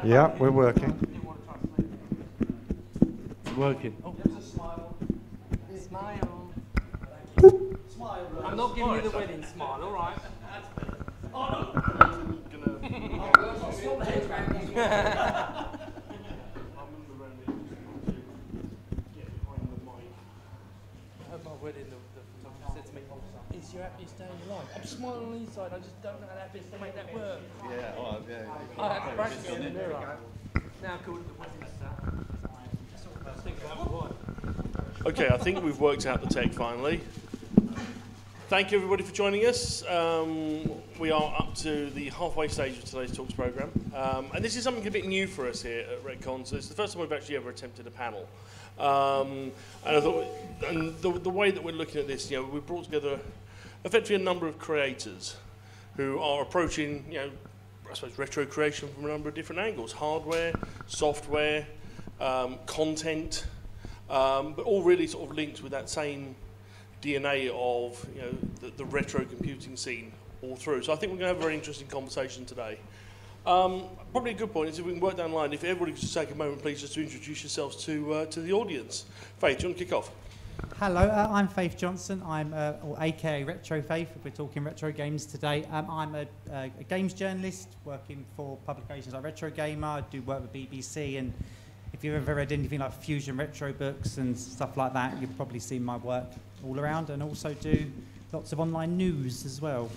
Yeah, we're working. It's working. Oh. Smile. Smile. I'm not giving you the wedding smile, all right? Oh, no. Stop the head banging. At my wedding, the photographer said to me, "Is your happiest day in your life?" I'm smiling on the inside, I just don't know how to make that work. Yeah, well, yeah. I had to practice in the mirror. Now called the wedding stuff. Okay, I think we've worked out the tech finally. Thank you everybody for joining us. We are up to the halfway stage of today's Talks programme. And this is something a bit new for us here at Retcon. So it's the first time we've actually ever attempted a panel. And I thought, and the way that we're looking at this, we've brought together effectively a number of creators who are approaching, I suppose, retro creation from a number of different angles: hardware, software, content, but all really sort of linked with that same DNA of the retro computing scene all through. So I think we're going to have a very interesting conversation today. Probably a good point is if we can work down the line, if everybody could just take a moment, please, just to introduce yourselves to the audience. Faith, do you want to kick off? Hello, I'm Faith Johnson. I'm or AKA Retro Faith, if we're talking retro games today. I'm a games journalist working for publications like Retro Gamer. I do work with BBC, and if you've ever read anything like Fusion Retro books and stuff like that, you've probably seen my work all around, and also do lots of online news as well.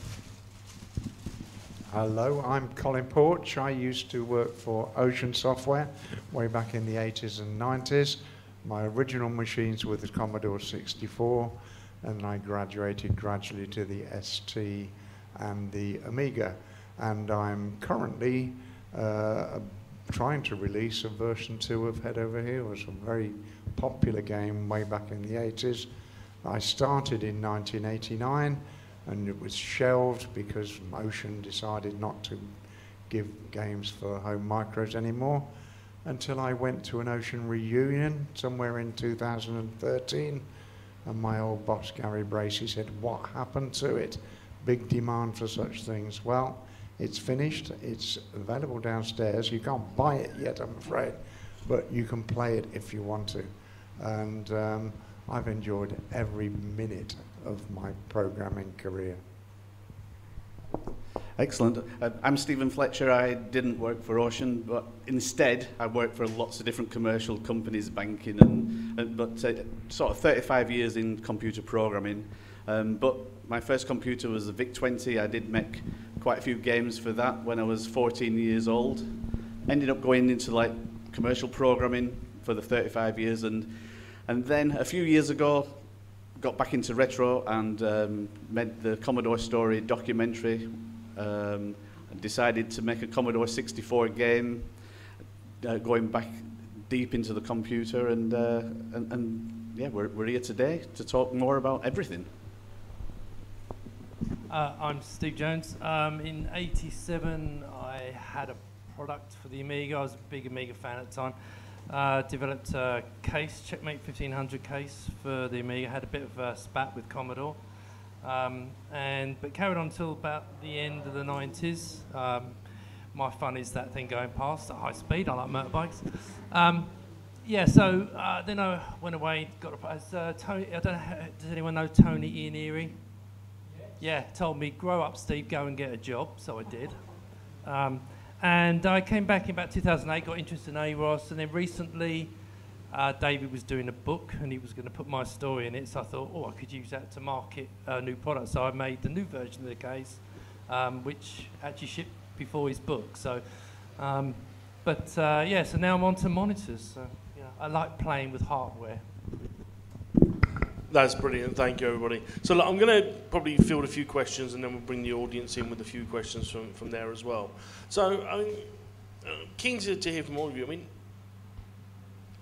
Hello, I'm Colin Porch. I used to work for Ocean Software way back in the 80s and 90s. My original machines were the Commodore 64, and I graduated gradually to the ST and the Amiga. And I'm currently trying to release a version 2 of Head Over Heels, a very popular game way back in the 80s. I started in 1989, and it was shelved because Ocean decided not to give games for home micros anymore, until I went to an Ocean reunion somewhere in 2013, and my old boss Gary Bracey said, "What happened to it? Big demand for such things." Well, it's finished. It's available downstairs. You can't buy it yet, I'm afraid, but you can play it if you want to. And I've enjoyed every minute of my programming career. Excellent. I'm Stephen Fletcher. I didn't work for Ocean, but instead I worked for lots of different commercial companies, banking, but sort of 35 years in computer programming. But my first computer was the VIC-20. I did make quite a few games for that when I was 14 years old. Ended up going into like commercial programming for the 35 years, and then a few years ago got back into retro and made the Commodore Story documentary. And decided to make a Commodore 64 game, going back deep into the computer, and yeah, we're here today to talk more about everything. I'm Steve Jones. In '87, I had a product for the Amiga. I was a big Amiga fan at the time. Developed a case, Checkmate 1500 case for the Amiga. Had a bit of a spat with Commodore. But carried on until about the end of the 90s. My fun is that thing going past at high speed. I like motorbikes. Then I went away. Tony. I don't know. Does anyone know Tony Ianieri? Yes. Yeah, told me, grow up, Steve. Go and get a job. So I did. And I came back in about 2008. Got interested in AROS, and then recently. David was doing a book and he was going to put my story in it, so I thought, I could use that to market a new product. So I made the new version of the case, which actually shipped before his book. So, so now I'm on to monitors. So, I like playing with hardware. That's brilliant. Thank you, everybody. So look, I'm going to probably field a few questions, and then we'll bring the audience in with a few questions from there as well. So, keen to hear from all of you.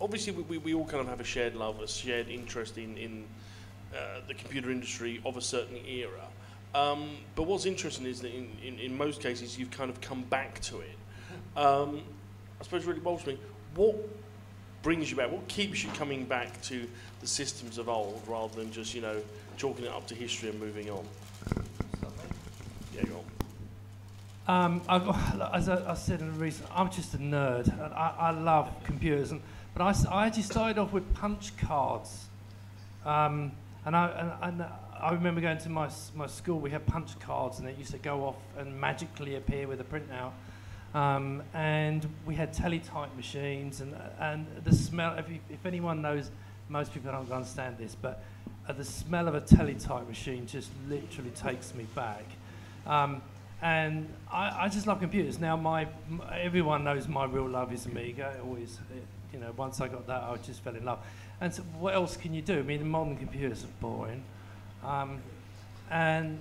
Obviously, we all kind of have a shared love, a shared interest in the computer industry of a certain era. But what's interesting is that in most cases, you've kind of come back to it. I suppose really bothers me, what brings you back? What keeps you coming back to the systems of old rather than just, chalking it up to history and moving on? Yeah, go As I said in the recent, I'm just a nerd. And I love computers, but I actually started off with punch cards, and I remember going to my school. We had punch cards, and it used to go off and magically appear with a printout. And we had teletype machines, and the smell. If anyone knows, most people don't understand this, but the smell of a teletype machine just literally takes me back. And I just love computers. Now, everyone knows my real love is Amiga. Always, once I got that, I just fell in love. And so, what else can you do? I mean, modern computers are boring, and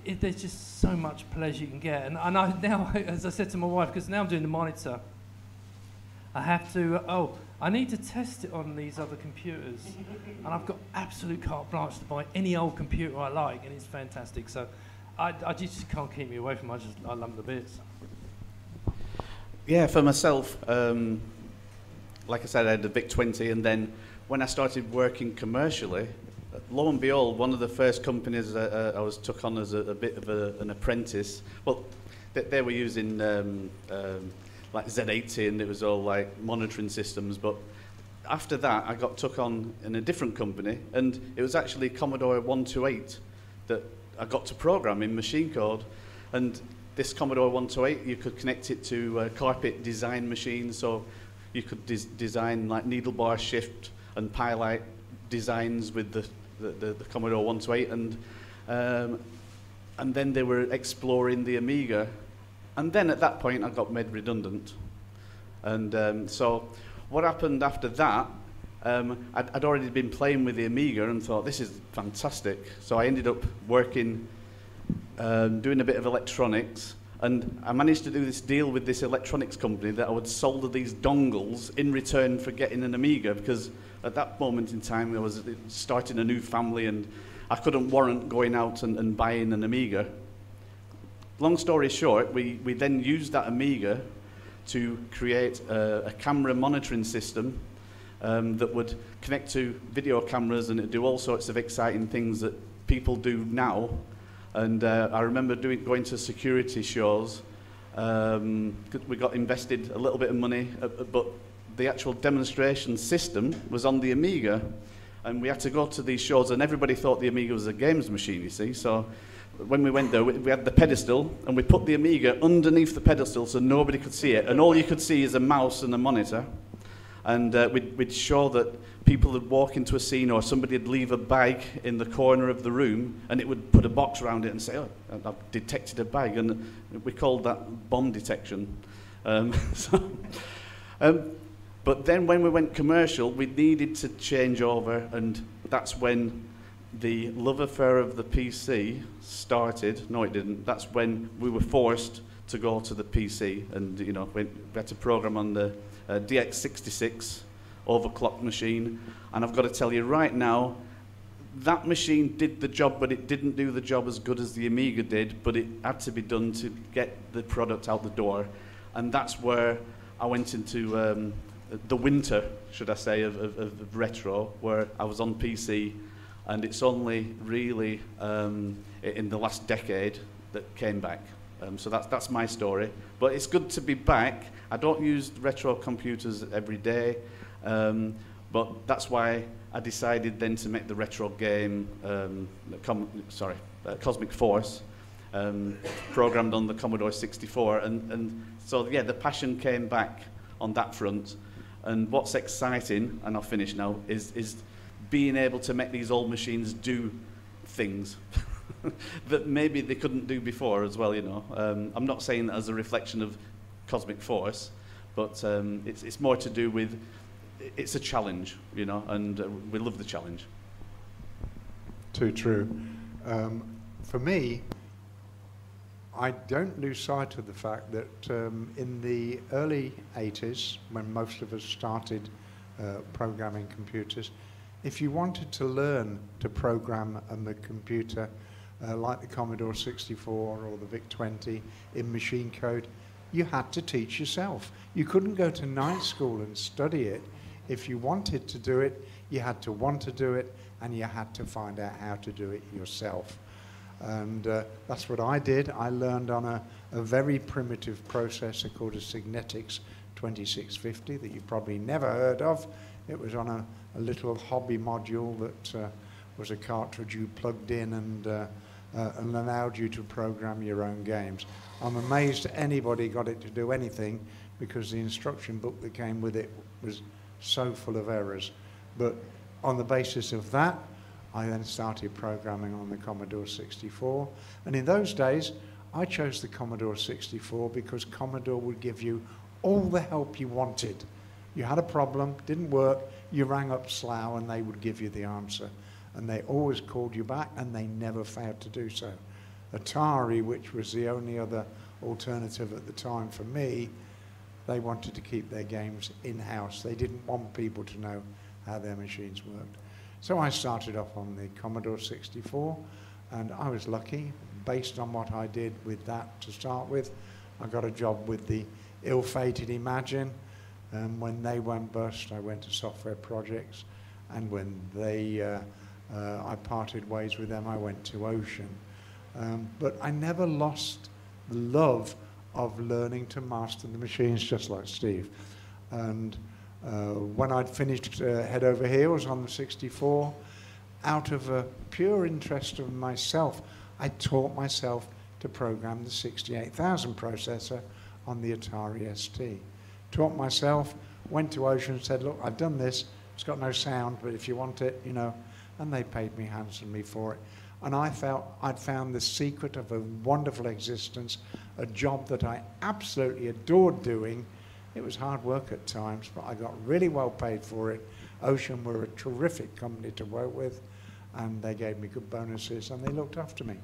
there's just so much pleasure you can get. And now, as I said to my wife, because now I'm doing the monitor, I have to. I need to test it on these other computers, and I've got absolute carte blanche to buy any old computer I like, and it's fantastic. So. I just can't keep me away from it. I love them to bits. Yeah, for myself, like I said, I had the VIC-20, and then when I started working commercially, lo and behold, one of the first companies I was took on as a bit of an apprentice. Well, they were using like Z80, and it was all like monitoring systems. But after that, I got took on in a different company, and it was actually Commodore 128 that I got to program in machine code. And this Commodore 128, you could connect it to carpet design machines, so you could design like needle bar shift and pie-light designs with the Commodore 128, and then they were exploring the Amiga, and then at that point I got made redundant. And so what happened after that, I'd already been playing with the Amiga and thought, this is fantastic. So I ended up working, doing a bit of electronics, and I managed to do this deal with this electronics company that I would solder these dongles in return for getting an Amiga, because at that moment in time I was starting a new family and I couldn't warrant going out and buying an Amiga. Long story short, we then used that Amiga to create a camera monitoring system that would connect to video cameras, and it'd do all sorts of exciting things that people do now. And I remember going to security shows. We got invested a little bit of money, but the actual demonstration system was on the Amiga. And we had to go to these shows, and everybody thought the Amiga was a games machine, you see. So when we went there, we had the pedestal, and we put the Amiga underneath the pedestal so nobody could see it. And all you could see is a mouse and a monitor. And we'd show that people would walk into a scene, or somebody would leave a bag in the corner of the room, and it would put a box around it and say, oh, I've detected a bag. And we called that bomb detection. But then when we went commercial, we needed to change over, and that's when the love affair of the PC started. No, it didn't. That's when we were forced to go to the PC, and we had to program on the DX66 overclock machine. And I've got to tell you right now, that machine did the job, but it didn't do the job as good as the Amiga did, but it had to be done to get the product out the door. And that's where I went into the winter, should I say, of retro, where I was on PC, and it's only really in the last decade that came back. So that's my story. But it's good to be back. I don't use retro computers every day, but that's why I decided then to make the retro game, Cosmic Force, programmed on the Commodore 64. And so, yeah, the passion came back on that front. And what's exciting, and I'll finish now, is being able to make these old machines do things that maybe they couldn't do before as well, I'm not saying that as a reflection of Cosmic Force, but it's more to do with, it's a challenge, and we love the challenge. Too true. For me, I don't lose sight of the fact that in the early 80s, when most of us started programming computers, if you wanted to learn to program a computer like the Commodore 64 or the VIC-20 in machine code, you had to teach yourself. You couldn't go to night school and study it. If you wanted to do it, you had to want to do it, and you had to find out how to do it yourself. And that's what I did. I learned on a very primitive processor called a Signetics 2650 that you've probably never heard of. It was on a little hobby module that was a cartridge you plugged in and allowed you to program your own games. I'm amazed anybody got it to do anything because the instruction book that came with it was so full of errors. But on the basis of that, I then started programming on the Commodore 64. And in those days, I chose the Commodore 64 because Commodore would give you all the help you wanted. You had a problem, didn't work, you rang up Slough and they would give you the answer. And they always called you back and they never failed to do so. Atari, which was the only other alternative at the time for me, they wanted to keep their games in-house. They didn't want people to know how their machines worked. So I started off on the Commodore 64, and I was lucky. Based on what I did with that to start with, I got a job with the ill-fated Imagine. When they went bust, I went to Software Projects, and when I parted ways with them, I went to Ocean. But I never lost the love of learning to master the machines, just like Steve. And when I'd finished Head Over Heels on the 64, out of a pure interest of myself, I taught myself to program the 68,000 processor on the Atari ST. Taught myself, went to Ocean and said, look, I've done this, it's got no sound, but if you want it, you know, and they paid me handsomely for it. And I felt I'd found the secret of a wonderful existence, a job that I absolutely adored doing. It was hard work at times, but I got really well paid for it. Ocean were a terrific company to work with, and they gave me good bonuses, and they looked after me.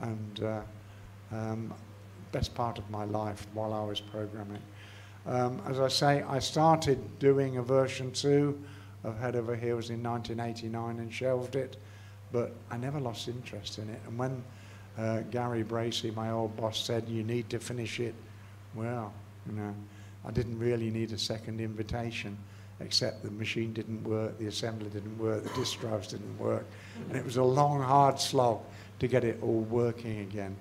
And best part of my life while I was programming. As I say, I started doing a version 2 of Head Over Heels in 1989 and shelved it, but I never lost interest in it. And when Gary Bracey, my old boss, said, you need to finish it, well, you know, I didn't really need a second invitation, except the machine didn't work, the assembly didn't work, the disk drives didn't work, and it was a long, hard slog to get it all working again.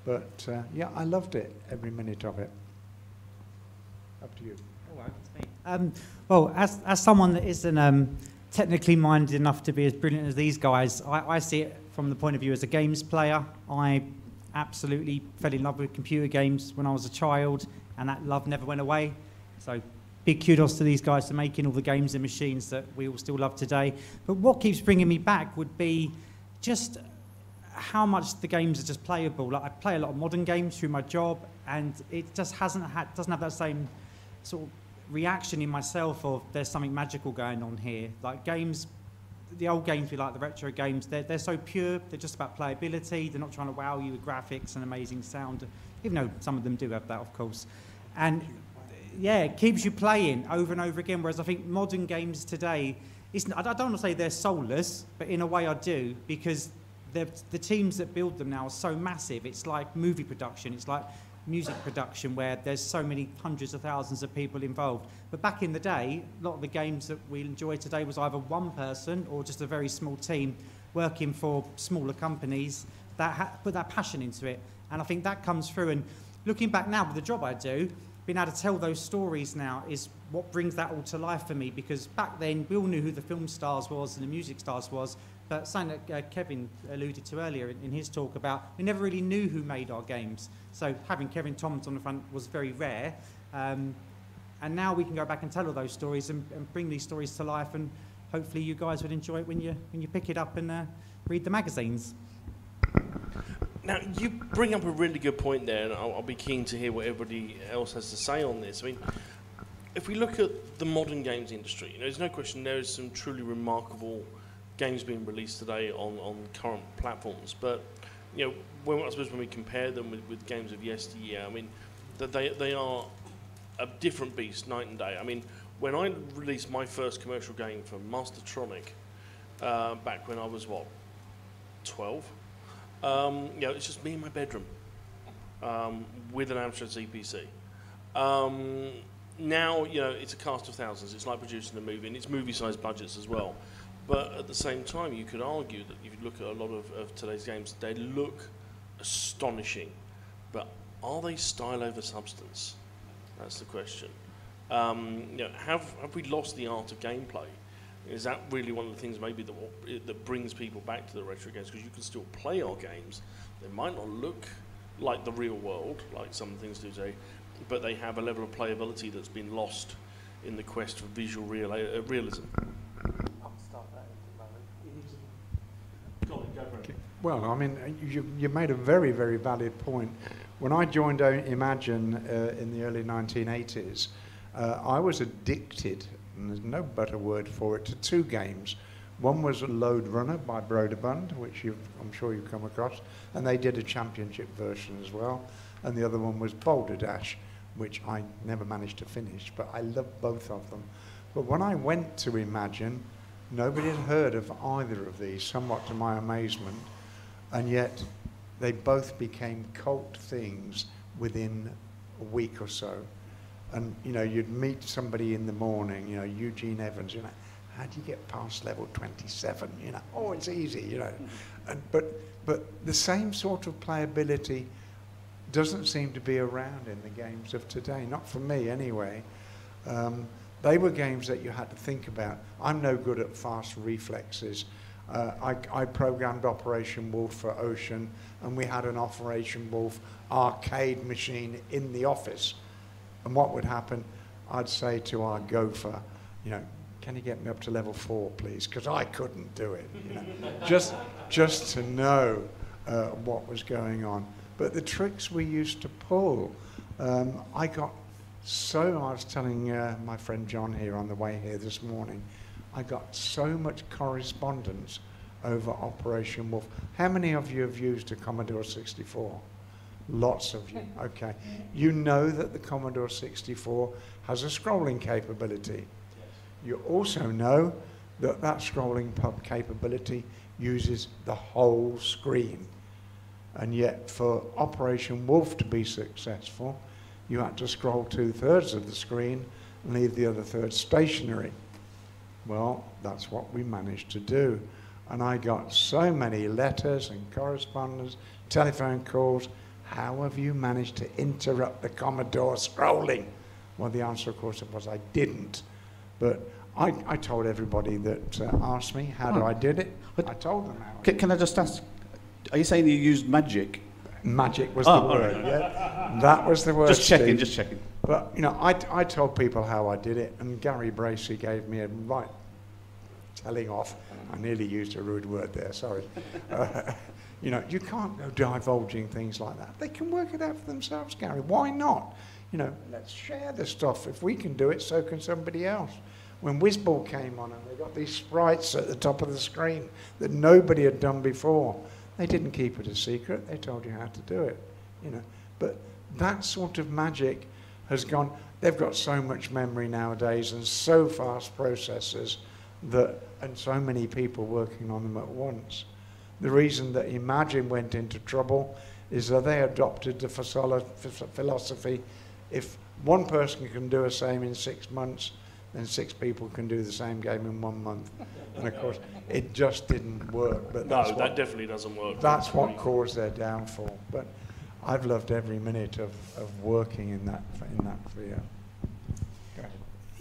But yeah, I loved it, every minute of it. Up to you. All right, that's me. Well, as someone that isn't technically minded enough to be as brilliant as these guys, I see it from the point of view as a games player. I absolutely fell in love with computer games when I was a child, and that love never went away. So big kudos to these guys for making all the games and machines that we all still love today. But what keeps bringing me back would be just how much the games are just playable. Like, I play a lot of modern games through my job, and it just doesn't have that same sort of reaction in myself of there's something magical going on here. Like games, the old games we like, the retro games, they're so pure, they're just about playability, they're not trying to wow you with graphics and amazing sound, even though some of them do have that, of course. And yeah, it keeps you playing over and over again, whereas I think modern games today, I don't want to say they're soulless, but in a way I do, because the teams that build them now are so massive. It's like movie production, it's like music production, where there's so many hundreds of thousands of people involved. But back in the day, a lot of the games that we enjoy today was either one person or just a very small team working for smaller companies that put that passion into it. And I think that comes through. And looking back now with the job I do, being able to tell those stories now is what brings that all to life for me, because back then we all knew who the film stars was and the music stars was, but something that Kevin alluded to earlier in his talk about, we never really knew who made our games. So having Kevin Thomas on the front was very rare. And now we can go back and tell all those stories and bring these stories to life, and hopefully you guys would enjoy it when you pick it up and read the magazines. Now, you bring up a really good point there, and I'll be keen to hear what everybody else has to say on this. I mean, if we look at the modern games industry, you know, there's no question there is some truly remarkable games being released today on current platforms. But, you know, I suppose when we compare them with games of yesteryear, I mean, that they are a different beast night and day. I mean, when I released my first commercial game for Mastertronic, back when I was, 12? You know, it's just me in my bedroom with an Amstrad CPC. Now, you know, it's a cast of thousands. It's like producing a movie, and it's movie-sized budgets as well. But at the same time, you could argue that if you look at a lot of today's games, they look astonishing. But are they style over substance? That's the question. Have we lost the art of gameplay? Is that really one of the things maybe that brings people back to the retro games? Because you can still play our games. They might not look like the real world, like some things do today, but they have a level of playability that's been lost in the quest for visual realism. Well, I mean, you made a very, very valid point. When I joined Imagine in the early 1980s, I was addicted, and there's no better word for it, to two games. One was Load Runner by Broderbund, which I'm sure you've come across, and they did a championship version as well. And the other one was Boulder Dash, which I never managed to finish, but I loved both of them. But when I went to Imagine, nobody had heard of either of these, somewhat to my amazement, and yet they both became cult things within a week or so. And, you know, you'd meet somebody in the morning, you know, Eugene Evans, you know, how do you get past level 27? You know, oh, it's easy, you know. And, but the same sort of playability doesn't seem to be around in the games of today, not for me anyway. They were games that you had to think about. I'm no good at fast reflexes. I programmed Operation Wolf for Ocean, and we had an Operation Wolf arcade machine in the office. And what would happen, I'd say to our gopher, you know, can you get me up to level 4, please? Because I couldn't do it, you know, just to know what was going on. But the tricks we used to pull, I was telling my friend John here on the way here this morning, I got so much correspondence over Operation Wolf. How many of you have used a Commodore 64? Lots of you, okay. You know that the Commodore 64 has a scrolling capability. You also know that that scrolling capability uses the whole screen. And yet for Operation Wolf to be successful, you had to scroll 2/3 of the screen and leave the other third stationary. Well, that's what we managed to do. And I got so many letters and correspondence, telephone calls. How have you managed to interrupt the Commodore scrolling? Well, the answer, of course, was I didn't. But I told everybody that asked me how I did it. I told them how. Can I just ask, are you saying you used magic? Magic was the word, right. Yeah. That was the word, Just checking, Steve. just checking. But, you know, I told people how I did it, and Gary Bracey gave me a right telling off. I nearly used a rude word there, sorry. You know, you can't go divulging things like that. They can work it out for themselves, Gary. Why not? You know, let's share the stuff. If we can do it, so can somebody else. When Whizball came on and they got these sprites at the top of the screen that nobody had done before, they didn't keep it a secret. They told you how to do it, you know. But that sort of magic has gone. They've got so much memory nowadays and so fast processors and so many people working on them at once. The reason that Imagine went into trouble is that they adopted the philosophy, if one person can do the same in 6 months, then 6 people can do the same game in 1 month. And of course, it just didn't work. But No, that definitely doesn't work. That's what caused their downfall. But I've loved every minute of working in that field.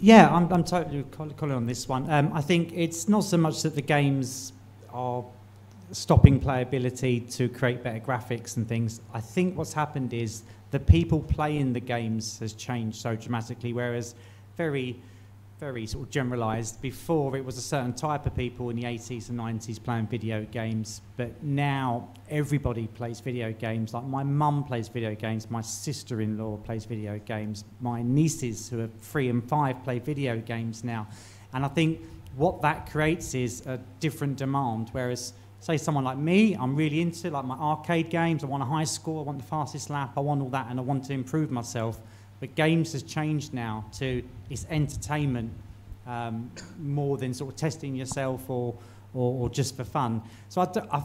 Yeah, I'm totally calling on this one. I think it's not so much that the games are stopping playability to create better graphics and things. I think what's happened is the people playing the games has changed so dramatically, whereas very sort of generalised. Before, it was a certain type of people in the 80s and 90s playing video games, but now everybody plays video games. Like my mum plays video games, my sister-in-law plays video games, my nieces who are 3 and 5 play video games now. And I think what that creates is a different demand, whereas say someone like me, I'm really into like my arcade games, I want a high score, I want the fastest lap, I want all that, and I want to improve myself. But games has changed now to it's entertainment more than sort of testing yourself or just for fun. So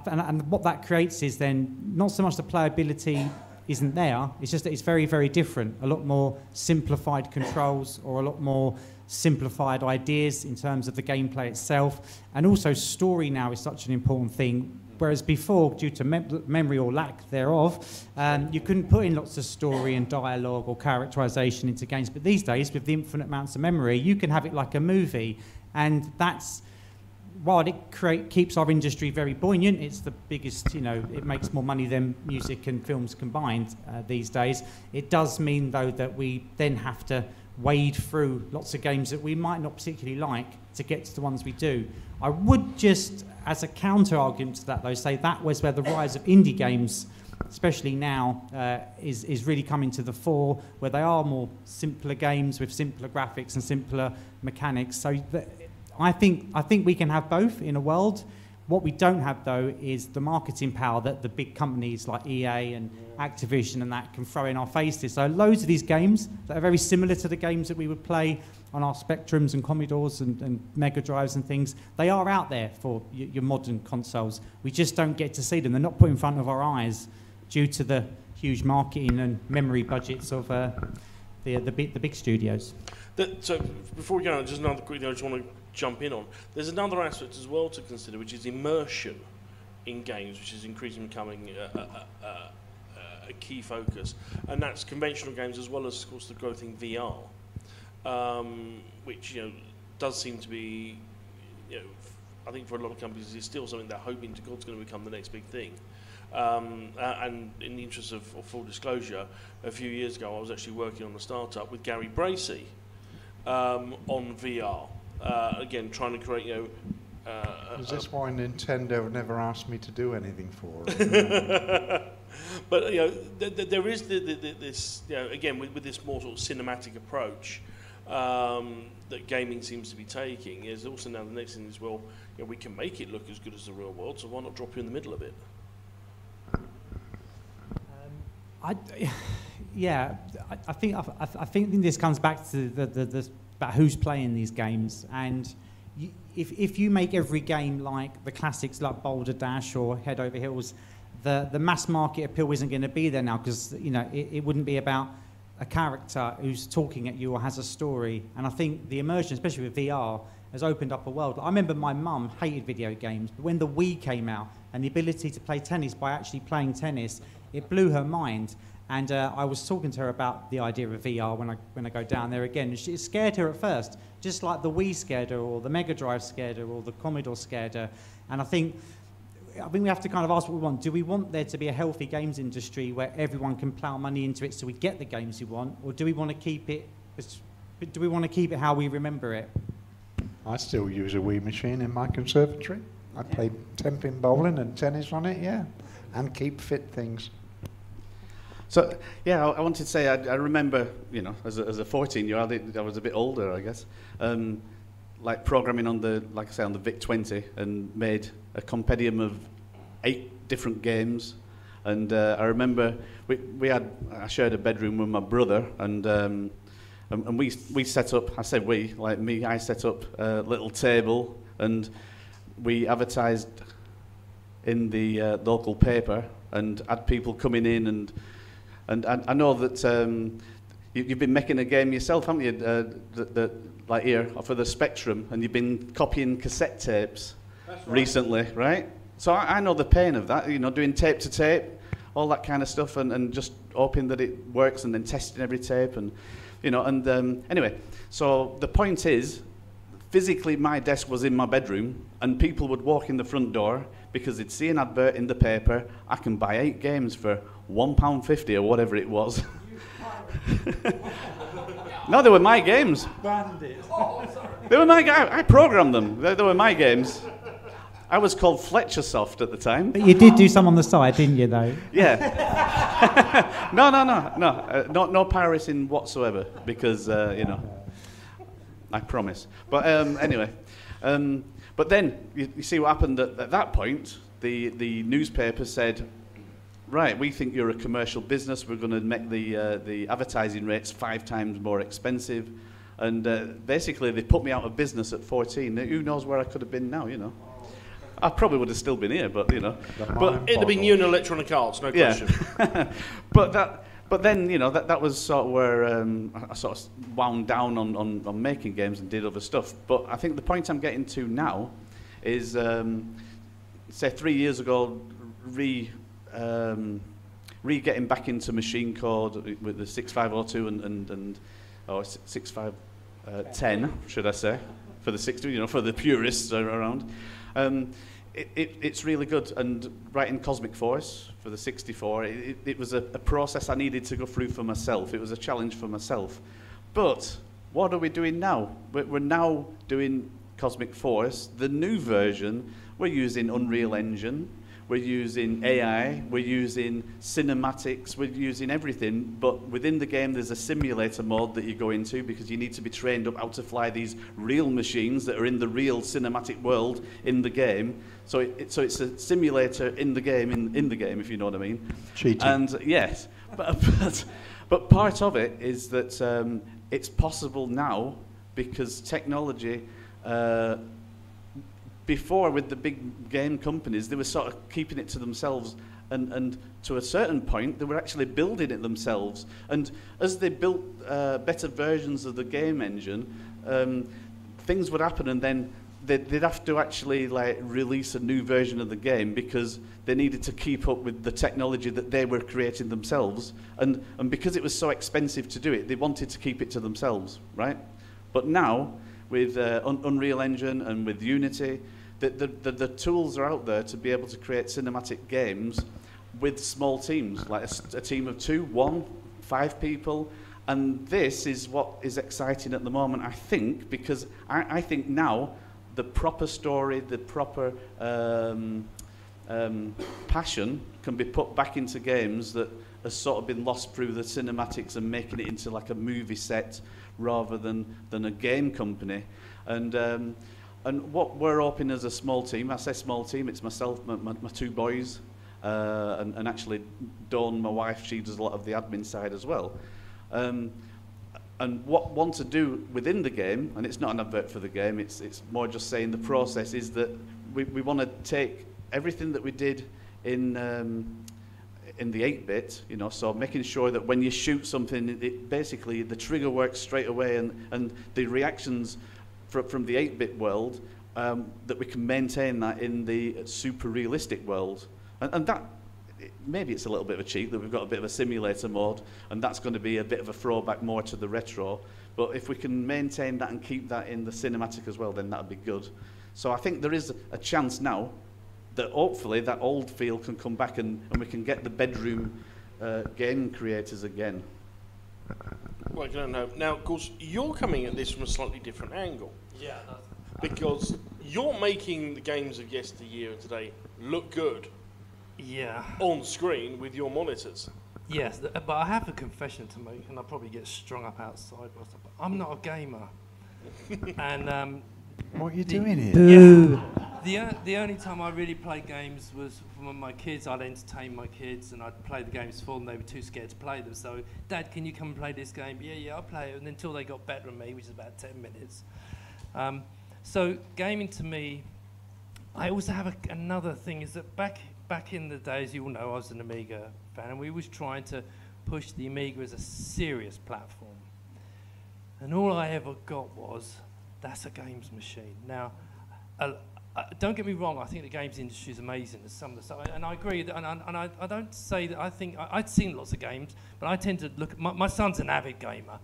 and what that creates is then not so much the playability isn't there. It's just that it's very, very different. A lot more simplified controls, or a lot more simplified ideas in terms of the gameplay itself. And also story now is such an important thing. Whereas before, due to memory or lack thereof, you couldn't put in lots of story and dialogue or characterization into games. But these days, with the infinite amounts of memory, you can have it like a movie. And that's, while it keeps our industry very buoyant, it's the biggest, it makes more money than music and films combined these days. It does mean, though, that we then have to wade through lots of games that we might not particularly like to get to the ones we do. I would just, as a counter-argument to that, though, say that was where the rise of indie games, especially now, is really coming to the fore, where they are more simpler games with simpler graphics and simpler mechanics. So I think we can have both in a world. What we don't have, though, is the marketing power that the big companies like EA and Activision and that can throw in our faces. So loads of these games that are very similar to the games that we would play on our Spectrums and Commodores and Mega Drives and things, they are out there for your modern consoles. We just don't get to see them. They're not put in front of our eyes due to the huge marketing and memory budgets of the big studios. So before we go on, just another quick thing I just want to jump in on. There's another aspect as well to consider, which is immersion in games, which is increasingly becoming a key focus, and that's conventional games as well as, of course, the growth in VR, which does seem to be, I think for a lot of companies, is still something they're hoping to God's going to become the next big thing. And in the interest of full disclosure, a few years ago I was actually working on a startup with Gary Bracey on VR. Again, trying to create, is this why Nintendo have never asked me to do anything for them? But there is this, again, with this more sort of cinematic approach that gaming seems to be taking. There's also now the next thing is, well, we can make it look as good as the real world, so why not drop you in the middle of it? I think this comes back to the about who's playing these games, and if you make every game like the classics like Boulder Dash or Head Over Heels, the mass market appeal isn't going to be there now, because it wouldn't be about a character who's talking at you or has a story. And I think the immersion, especially with VR, has opened up a world. I remember my mum hated video games, but when the Wii came out and the ability to play tennis by actually playing tennis, it blew her mind. And I was talking to her about the idea of VR when I go down there again. It scared her at first, just like the Wii scared her, or the Mega Drive scared her, or the Commodore scared her. And I think we have to kind of ask what we want. Do we want there to be a healthy games industry where everyone can plough money into it so we get the games we want, or do we want to keep it? Do we want to keep it how we remember it? I still use a Wii machine in my conservatory. I play 10-pin bowling and tennis on it, and keep fit things. So, I wanted to say, I remember, as a 14-year-old, I was a bit older, I guess, like programming on the VIC-20, and made a compendium of 8 different games. And I remember I shared a bedroom with my brother, and we set up, I said we, like me, I set up a little table, and we advertised in the local paper, and had people coming in, and I know that you've been making a game yourself, haven't you? Like here, for the Spectrum, and you've been copying cassette tapes recently, right? So I know the pain of that, doing tape to tape, all that kind of stuff, and just hoping that it works, and then testing every tape, and anyway. So the point is, physically my desk was in my bedroom, and people would walk in the front door because they'd see an advert in the paper. I can buy 8 games for £1.50 or whatever it was. No, they were my games. Bandit. They were my games. I programmed them. They were my games. I was called Fletcher Soft at the time. But you did do some on the side, didn't you, though? Yeah. No pirating whatsoever, because I promise. But anyway, but then you see what happened at that point. The newspaper said, right, we think you're a commercial business. We're going to make the advertising rates 5 times more expensive, and basically they put me out of business at 14. Who knows where I could have been now? I probably would have still been here, but you know. But It'd have been you and Electronic Arts, no question. But then, you know, that was sort of where I sort of wound down on making games and did other stuff. But I think the point I'm getting to now is, say 3 years ago, getting back into machine code with the 6502 and 6510, should I say, for the 60, you know, for the purists around. It's really good, and writing Cosmic Force for the 64, it was a process I needed to go through for myself. It was a challenge for myself. But what are we doing now? We're now doing Cosmic Force, the new version. We're using Unreal Engine, we're using AI, we're using cinematics, we're using everything, but within the game there's a simulator mode that you go into because you need to be trained up how to fly these real machines that are in the real cinematic world in the game. So it's a simulator in the game, in the game, if you know what I mean. Cheating. And yes, but part of it is that it's possible now because technology. Before, with the big game companies, they were sort of keeping it to themselves, and to a certain point, they were actually building it themselves. And as they built better versions of the game engine, things would happen, and then they'd have to actually like release a new version of the game because they needed to keep up with the technology that they were creating themselves. And because it was so expensive to do it, they wanted to keep it to themselves, right? But now, with Unreal Engine and with Unity, the tools are out there to be able to create cinematic games with small teams, like a team of 2, 1, 5 people. And this is what is exciting at the moment, I think, because I think now the proper story, the proper passion can be put back into games that has sort of been lost through the cinematics and making it into like a movie set rather than a game company. And what we're hoping as a small team, I say small team, it's myself, my 2 boys, and actually Dawn, my wife, she does a lot of the admin side as well. And what want to do within the game, and it's not an advert for the game, it's more just saying the process is that we want to take everything that we did in the 8-bit, you know, so making sure that when you shoot something, it basically the trigger works straight away, and the reactions from the 8-bit world, that we can maintain that in the super realistic world. And that, maybe it's a little bit of a cheat that we've got a bit of a simulator mode, and that's going to be a bit of a throwback more to the retro. But if we can maintain that and keep that in the cinematic as well, then that'd be good. So I think there is a chance now that hopefully that old feel can come back and we can get the bedroom game creators again. Well, I don't know. Now, of course, you're coming at this from a slightly different angle. Yeah. Because you're making the games of yesteryear and today look good. Yeah. On screen with your monitors. Yes, but I have a confession to make, and I'll probably get strung up outside. But I'm not a gamer. And what are you doing here? Boo. Yeah, the only time I really played games was when my kids. I'd entertain my kids, and I'd play the games for them. They were too scared to play them. So, Dad, can you come and play this game? Yeah, I'll play it. And until they got better than me, which is about 10 minutes. So, gaming to me, I also have another thing is that back in the days, you all know, I was an Amiga fan, and we was trying to push the Amiga as a serious platform. And all I ever got was, that's a games machine. Now, don't get me wrong, I think the games industry is amazing. There's some of the stuff, and I agree, that, and I don't say that I think, I'd seen lots of games, but I tend to look, my son's an avid gamer,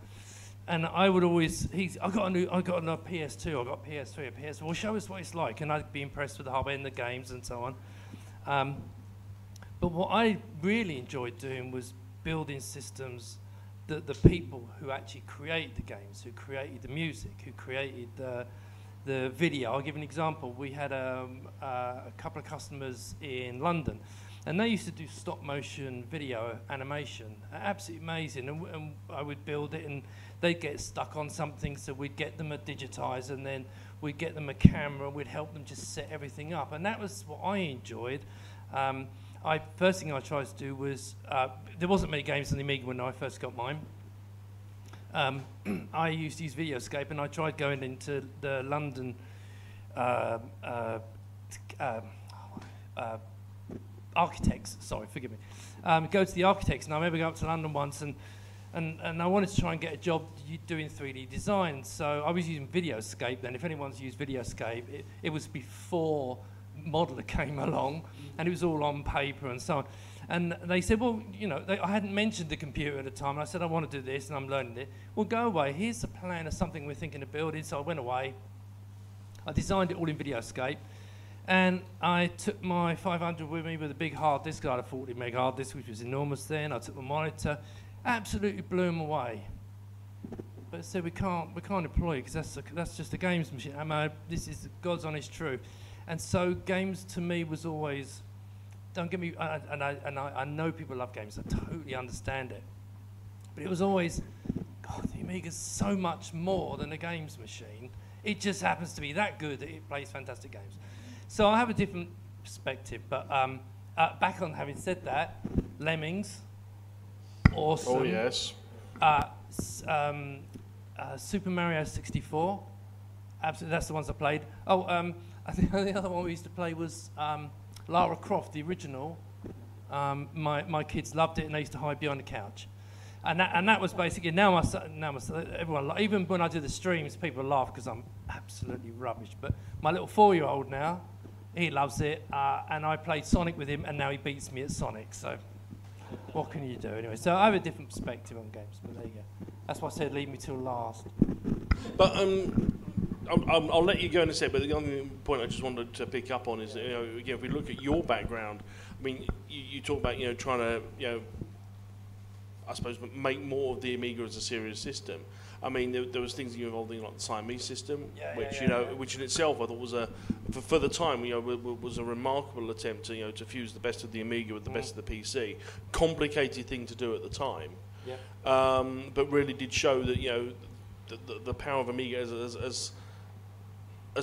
and I would always, I got a PS2, I got PS3, a PS4, well, show us what it's like, and I'd be impressed with the hardware and the games and so on. But what I really enjoyed doing was building systems that the people who actually create the games, who created the music, who created the video. I'll give an example. We had a couple of customers in London, and they used to do stop motion video animation. Absolutely amazing. And I would build it, and they'd get stuck on something, so we'd get them a digitizer, and then we'd get them a camera, and we'd help them just set everything up. And that was what I enjoyed. First thing I tried to do was, there wasn't many games on the Amiga when I first got mine. I used to use Videoscape, and I tried going into the London architects. Sorry, forgive me. Go to the architects, and I remember going up to London once, and I wanted to try and get a job doing 3D design. So I was using Videoscape then. If anyone's used Videoscape, it was before Modeler came along, and it was all on paper and so on. And they said, well, you know, I hadn't mentioned the computer at the time. And I said, I want to do this, and I'm learning it. Well, go away. Here's a plan of something we're thinking of building. So I went away. I designed it all in Videoscape. And I took my 500 with me with a big hard disk. I had a 40 meg hard disk, which was enormous then. I took my monitor. Absolutely blew them away. But I said, we can't employ it because that's just a games machine. This is God's honest truth. And so games to me was always, don't get me, and I know people love games, I totally understand it. But it was always, God, the Amiga's so much more than a games machine. It just happens to be that good that it plays fantastic games. So I have a different perspective, but back on having said that, Lemmings, awesome. Oh, yes. Super Mario 64, absolutely, that's the ones I played. Oh, I think the other one we used to play was Lara Croft, the original. My kids loved it, and they used to hide behind the couch. And that was basically, now everyone, even when I do the streams, people laugh because I'm absolutely rubbish. But my little 4-year-old now, he loves it, and I played Sonic with him, and now he beats me at Sonic. So what can you do anyway? So I have a different perspective on games, but there you go. That's why I said leave me till last. But I'll let you go in a sec, but the only point I just wanted to pick up on is, you know, again, if we look at your background, I mean, you talk about, you know, trying to, you know, I suppose, make more of the Amiga as a serious system. I mean, there was things you involved in, like the Siamese system, which in itself I thought was for the time, you know, was a remarkable attempt to, you know, to fuse the best of the Amiga with the best of the PC. Complicated thing to do at the time, but really did show that, you know, the power of Amiga as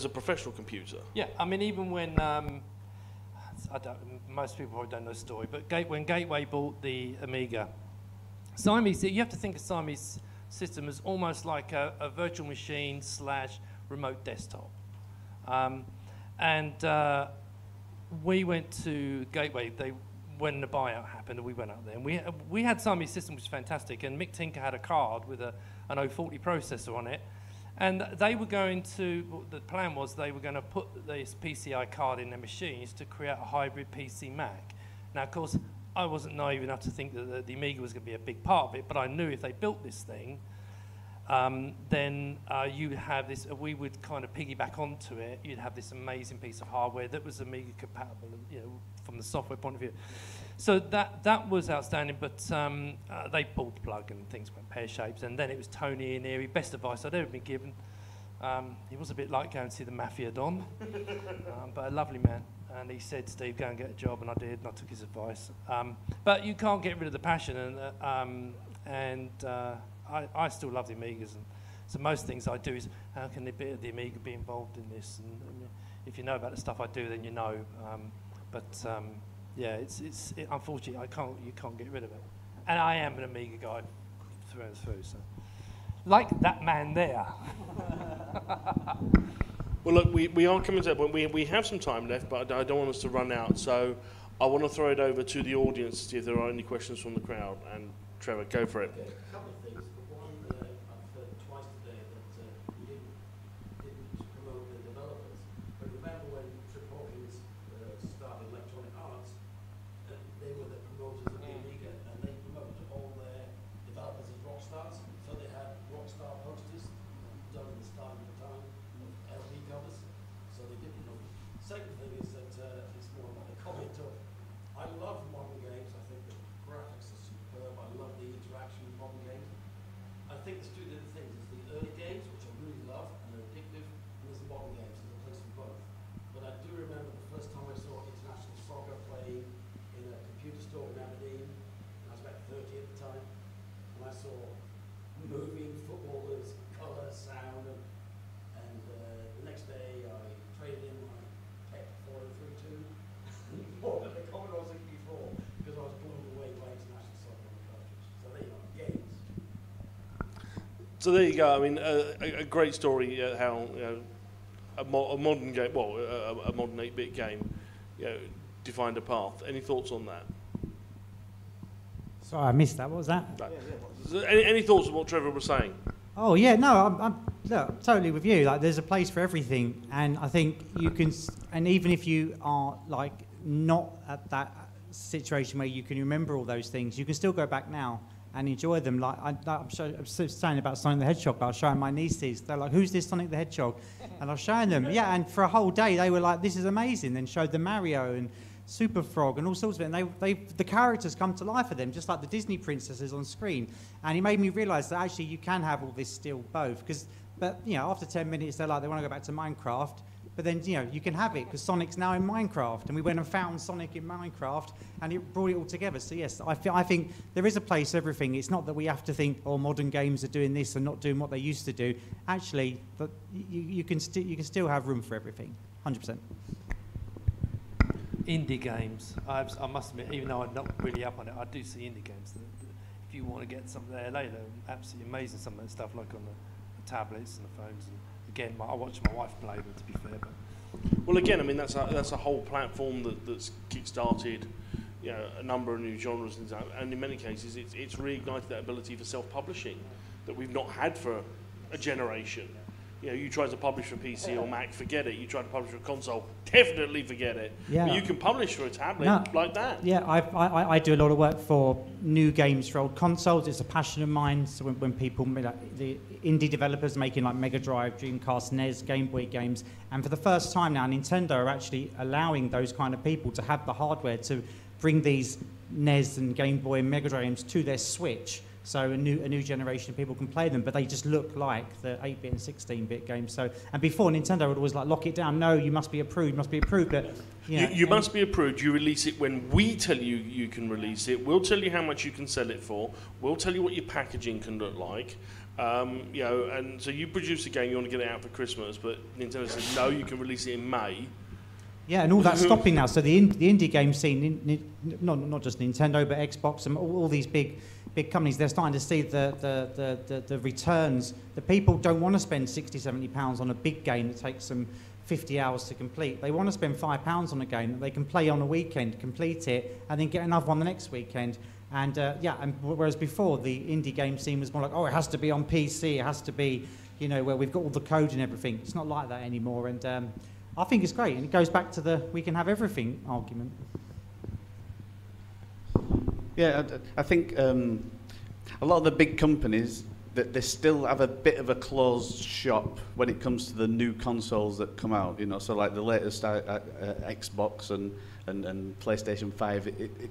a professional computer. Yeah, I mean, even when most people probably don't know the story, but when Gateway bought the Amiga, Siamese, you have to think of Siamese system as almost like a virtual machine / remote desktop. We went to Gateway when the buyout happened, and we went up there. And we had Siamese system, which was fantastic, and Mick Tinker had a card with an 040 processor on it. And they were going to, the plan was they were going to put this PCI card in their machines to create a hybrid PC Mac. Now, of course, I wasn't naive enough to think that the Amiga was going to be a big part of it, but I knew if they built this thing, then you'd have this, we would kind of piggyback onto it, you'd have this amazing piece of hardware that was Amiga compatible, you know, from the software point of view. So that was outstanding, but they pulled the plug and things went pear-shaped, and then it was Tony Ianieri, best advice I'd ever been given. He was a bit like going to see the Mafia Don, but a lovely man. And he said, Steve, go and get a job, and I did, and I took his advice. But you can't get rid of the passion, and I still love the Amigas, and so most things I do is, how can the Amiga be involved in this? And if you know about the stuff I do, then you know. Yeah, it's unfortunately, you can't get rid of it. And I am an Amiga guy through and through, so. Like that man there. Well, look, we are coming to that point. We have some time left, but I don't want us to run out. So I want to throw it over to the audience to see if there are any questions from the crowd. And Trevor, go for it. Okay, a couple of things. One, I've heard twice today that you didn't promote the developers. But remember when Trip Hawkins started Electronic Arts, they were the promoters of the Amiga, and they promoted all their developers as rock stars. So they had rock star posters done at the start of the time. LP covers, so they didn't know. Second thing is that it's more about a comment of, I love modern games. I think the graphics are superb. I love the interaction with modern games. I think there's two different things. There's the early games, which I really love and are addictive, and there's the modern games. There's a place for both. But I do remember the first time I saw international soccer playing in a computer store in Aberdeen. I was about 30 at the time, and I saw moving footballers, colour, sound, and the next day I traded in my PEC 432 and bought a Commodore 64 because I was blown away by international soccer on the cartridge. So there you go, games. So there you go. I mean, a great story how, you know, a modern game, well, a modern 8-bit game, you know, defined a path. Any thoughts on that? Sorry, I missed that. What was that? Any thoughts on what Trevor was saying? Oh yeah, no, look, totally with you. Like, there's a place for everything, and I think you can. And even if you are like not at that situation where you can remember all those things, you can still go back now and enjoy them. Like I'm saying about Sonic the Hedgehog, but I was showing my nieces. They're like, "Who's this Sonic the Hedgehog?" And I was showing them. Yeah, and for a whole day they were like, "This is amazing." Then showed them Mario and Super Frog and all sorts of it, and the characters come to life for them, just like the Disney princesses on screen. And it made me realise that actually you can have all this still both. But you know, after 10 minutes they want to go back to Minecraft. But then, you know, you can have it because Sonic's now in Minecraft, and we went and found Sonic in Minecraft, and it brought it all together. So yes, I think there is a place for everything. It's not that we have to think, oh, modern games are doing this and not doing what they used to do. Actually, but you can still have room for everything, 100%. Indie games. I must admit, even though I'm not really up on it, I do see indie games that if you want to get something there later, absolutely amazing. Some of that stuff, like on the tablets and the phones. And again, I watch my wife play them, to be fair. But well, again, I mean, that's a whole platform that's kick-started, you know, a number of new genres, and in many cases, it's reignited that ability for self-publishing that we've not had for a generation. You know, you try to publish for PC or Mac, forget it. You try to publish for a console, definitely forget it. Yeah. But you can publish for a tablet like that. Yeah, I do a lot of work for new games for old consoles. It's a passion of mine. So when people, like the indie developers making like Mega Drive, Dreamcast, NES, Game Boy games, and for the first time now, Nintendo are actually allowing those kind of people to have the hardware to bring these NES and Game Boy and Mega Drive games to their Switch. So a new generation of people can play them, but they just look like the 8-bit and 16-bit games. So, and before, Nintendo would always like lock it down. No, you must be approved. But you must be approved. You release it when we tell you you can release it. We'll tell you how much you can sell it for. We'll tell you what your packaging can look like. You know, and so you produce a game, you want to get it out for Christmas, but Nintendo says no, you can release it in May. Yeah, and all that's stopping now. So the indie game scene, not just Nintendo, but Xbox and all these big companies, they're starting to see the returns. The people don't want to spend £60, £70 on a big game that takes them 50 hours to complete. They want to spend £5 on a game that they can play on a weekend, complete it, and then get another one the next weekend. And and whereas before the indie game scene was more like, oh, it has to be on PC, it has to be, you know, where we've got all the code and everything. It's not like that anymore. And I think it's great, and it goes back to the we can have everything argument. Yeah, I think a lot of the big companies, that they still have a bit of a closed shop when it comes to the new consoles that come out. You know, so like the latest Xbox and PlayStation 5,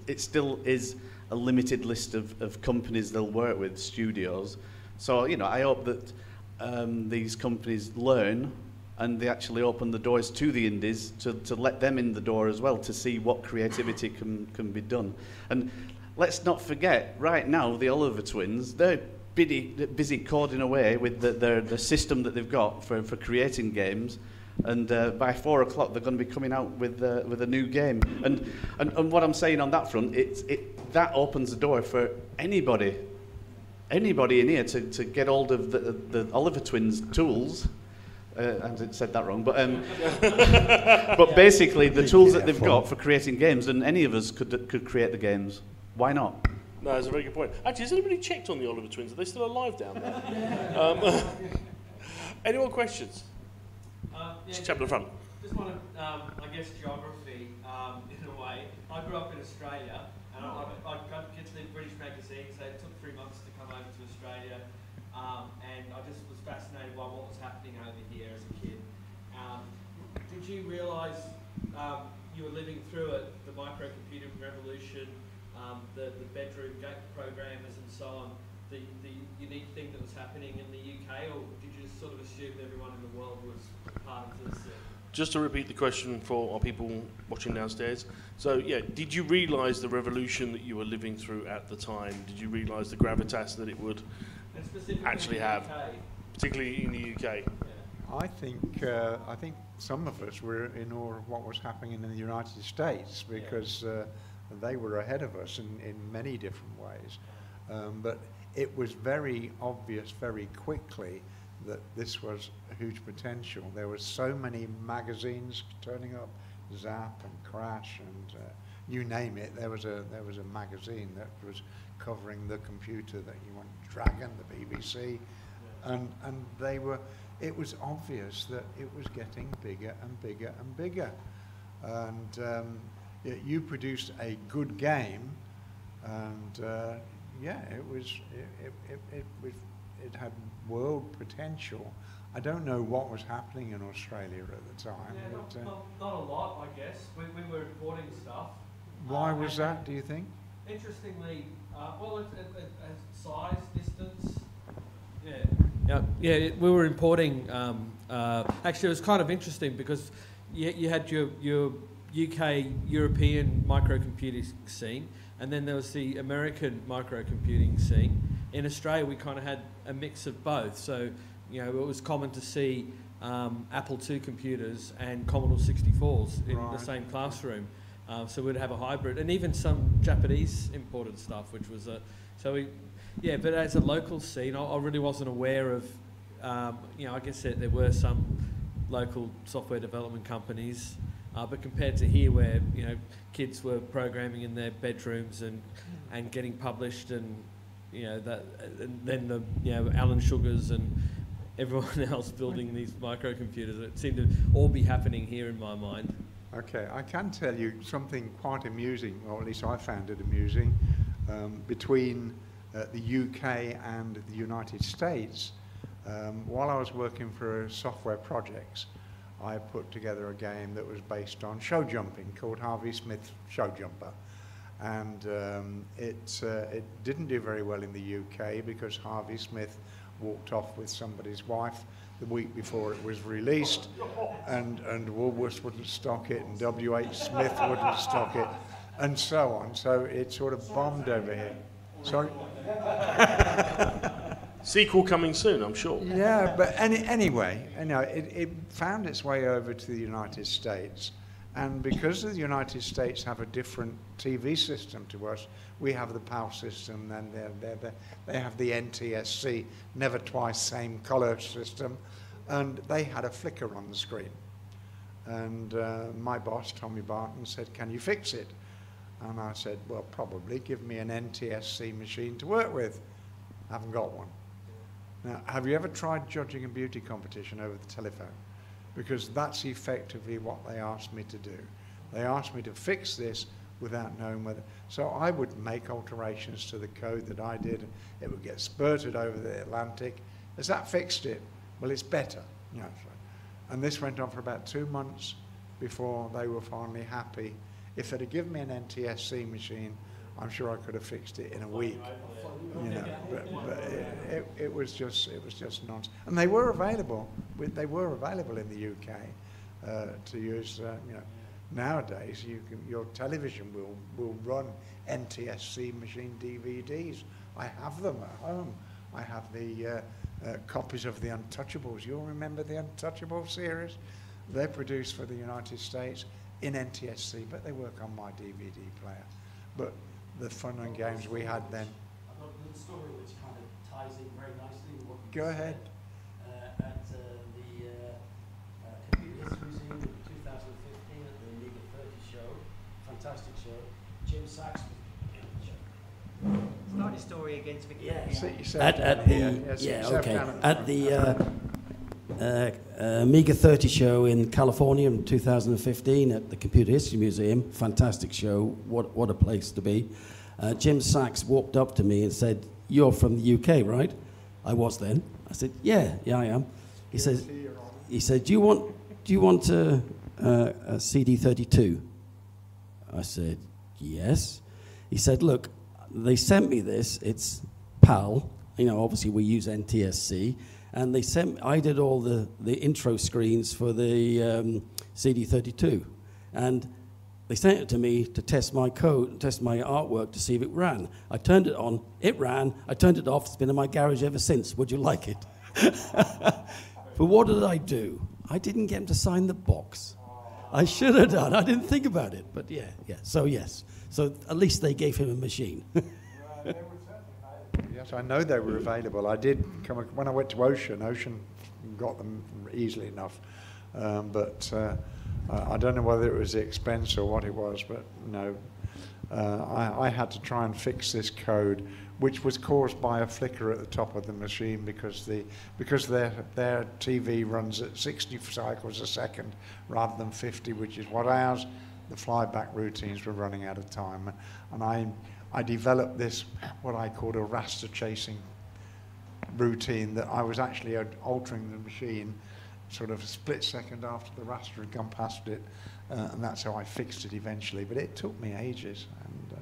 it still is a limited list of companies they'll work with, studios. So, you know, I hope that these companies learn and they actually open the doors to the indies to let them in the door as well, to see what creativity can be done. And let's not forget, right now, the Oliver twins, they're busy coding away with the system that they've got for creating games. And by 4 o'clock, they're going to be coming out with a new game. And what I'm saying on that front, that opens the door for anybody in here to get hold of the Oliver twins tools. I said that wrong, but but basically the tools that they've got for creating games, and any of us could create the games. Why not? No, that's a very good point. Actually, has anybody checked on the Oliver twins? Are they still alive down there? Any more questions? Just chap in the front. Just want to, I guess, geography in a way. I grew up in Australia, and I get to the British magazine, so it took 3 months to come over to Australia, and I just was fascinated by what was happening over here as a kid. Did you realise you were living through it, the microcomputing revolution, the bedroom programmers and so on, the unique thing that was happening in the UK, or did you just sort of assume that everyone in the world was part of this? Just to repeat the question for our people watching downstairs. So, yeah, did you realise the revolution that you were living through at the time? Did you realise the gravitas that it would actually have, particularly in the UK? I think some of us were in awe of what was happening in the United States, because they were ahead of us in many different ways. But it was very obvious very quickly that this was a huge potential. There were so many magazines turning up, Zap and Crash and you name it. There was a magazine that was covering the computer that you want, Dragon, the BBC, and they were. It was obvious that it was getting bigger and bigger and bigger, and you produced a good game, and it had world potential. I don't know what was happening in Australia at the time. Yeah, not a lot, I guess. We were importing stuff. Why was that, do you think? Interestingly, size, distance. Yeah, we were importing. Actually, it was kind of interesting because you had your UK European microcomputing scene, and then there was the American microcomputing scene. In Australia, we kind of had a mix of both. So, you know, it was common to see Apple II computers and Commodore 64s in the same classroom. So we'd have a hybrid, and even some Japanese imported stuff, which was but as a local scene, I really wasn't aware of, I guess there were some local software development companies, but compared to here where, kids were programming in their bedrooms and getting published and, and then Alan Sugars and everyone else building these microcomputers, it seemed to all be happening here in my mind. Okay, I can tell you something quite amusing, or at least I found it amusing, between the UK and the United States. While I was working for software projects, I put together a game that was based on show jumping called Harvey Smith Show Jumper. And it didn't do very well in the UK because Harvey Smith walked off with somebody's wife the week before it was released, and Woolworths wouldn't stock it, and W.H. Smith wouldn't stock it, and so on. So it sort of bombed over here. Sorry? Sequel coming soon, I'm sure. Yeah, but anyway, it found its way over to the United States. And because the United States have a different TV system to us, we have the PAL system, and they have the NTSC, never twice same colour system, and they had a flicker on the screen. And my boss, Tommy Barton, said, "Can you fix it?" And I said, "Well, probably. Give me an NTSC machine to work with." I haven't got one. Now, have you ever tried judging a beauty competition over the telephone? Because that's effectively what they asked me to do. They asked me to fix this without knowing whether... So I would make alterations to the code that I did. It would get spurted over the Atlantic. Has that fixed it? Well, it's better. And this went on for about 2 months before they were finally happy. If they'd have given me an NTSC machine, I'm sure I could have fixed it in a week. But it was just nonsense. And they were available. They were available in the UK to use. Nowadays your television will run NTSC machine DVDs. I have them at home. I have the copies of the Untouchables. You'll remember the Untouchables series? They're produced for the United States in NTSC, but they work on my DVD player. But the fun and games we had then. I've got a little story which kind of ties in very nicely with what you Go said. ahead. At the Computer History Museum in 2015 at the Amiga 30 show, fantastic show, Jim Sachs was in the show. Start your story again to begin. At the Amiga 30 show in California in 2015 at the Computer History Museum, fantastic show, what a place to be. Jim Sachs walked up to me and said, "You're from the UK, right?" I was then. I said, yeah, I am. He said, do you want a CD32? I said, yes. He said, look, they sent me this. It's PAL. Obviously we use NTSC. And I did all the intro screens for the CD32. And they sent it to me to test my code, test my artwork to see if it ran. I turned it on, it ran. I turned it off, it's been in my garage ever since. Would you like it? But what did I do? I didn't get him to sign the box. I should have done. I didn't think about it. But yeah. So yes. So at least they gave him a machine. Yes, I know they were available. I did come when I went to Ocean got them easily enough. But I don't know whether it was the expense or what it was, but no. I had to try and fix this code, which was caused by a flicker at the top of the machine because their TV runs at 60 cycles a second rather than 50, which is what ours. The flyback routines were running out of time, and I developed this, what I called a raster chasing routine, that I was actually altering the machine sort of a split second after the raster had gone past it, and that's how I fixed it eventually. But it took me ages, and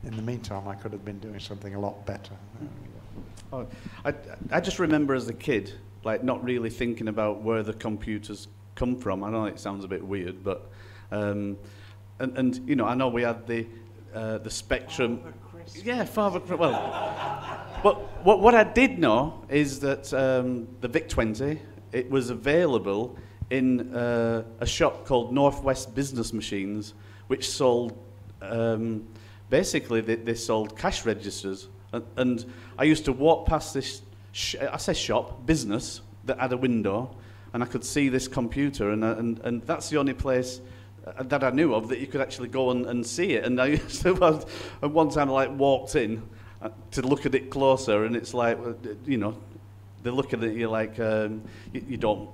in the meantime I could have been doing something a lot better. Oh, I just remember as a kid, like, not really thinking about where the computers come from. I know it sounds a bit weird, but and you know, I know we had the Spectrum. Yeah, but what I did know is that the VIC-20, it was available in a shop called Northwest Business Machines, which sold, basically they sold cash registers. And I used to walk past this, I say shop, business, that had a window, and I could see this computer, and that's the only place that I knew of that you could actually go and see it. And I used to, at one time I like walked in to look at it closer, and it's like, you know, they look at it, you're like, you don't.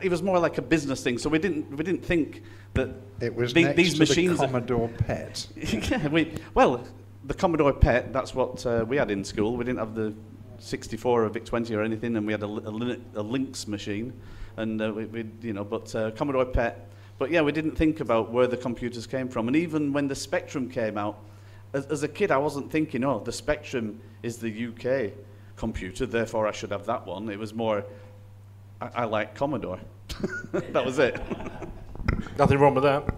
It was more like a business thing. So we didn't think that it was these machines. The Commodore PET. Yeah, well, the Commodore PET. That's what we had in school. We didn't have the 64 or VIC-20 or anything, and we had a Lynx machine, and we you know, but Commodore PET. But yeah, we didn't think about where the computers came from. And even when the Spectrum came out, as a kid, I wasn't thinking, oh, the Spectrum is the UK computer, therefore I should have that one. It was more, I like Commodore. That was it. Nothing wrong with that.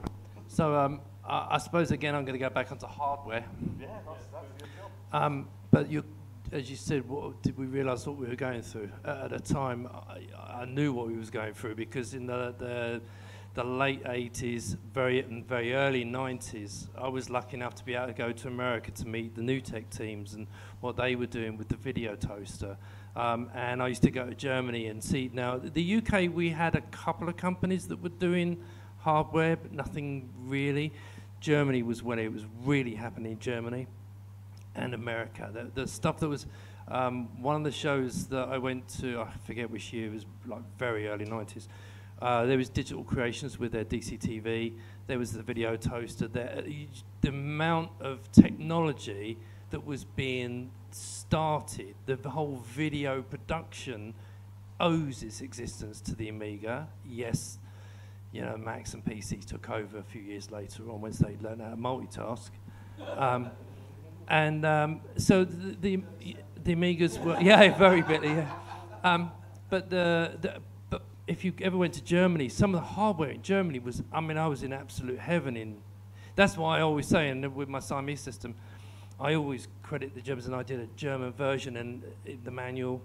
So I suppose, again, I'm going to go back onto hardware. Yeah, that's a good job. But as you said, did we realise what we were going through? At the time, I knew what we was going through, because in the late 80s, very early 90s, I was lucky enough to be able to go to America to meet the New Tech teams and what they were doing with the video toaster. And I used to go to Germany and see. Now, the UK, we had a couple of companies that were doing hardware, but nothing really. Germany was when it was really happening in Germany, and America. The stuff that was, one of the shows that I went to, I forget which year, it was like very early 90s. There was Digital Creations with their DCTV. There was the video toaster. The amount of technology that was being started, the whole video production owes its existence to the Amiga. Yes, you know, Macs and PCs took over a few years later on once they learned how to multitask. So the Amigas were, yeah, very bitty, yeah. But if you ever went to Germany, some of the hardware in Germany was, I mean, I was in absolute heaven. That's why I always say, and with my Siamese system, I always credit the Germans, and I did a German version and the manual,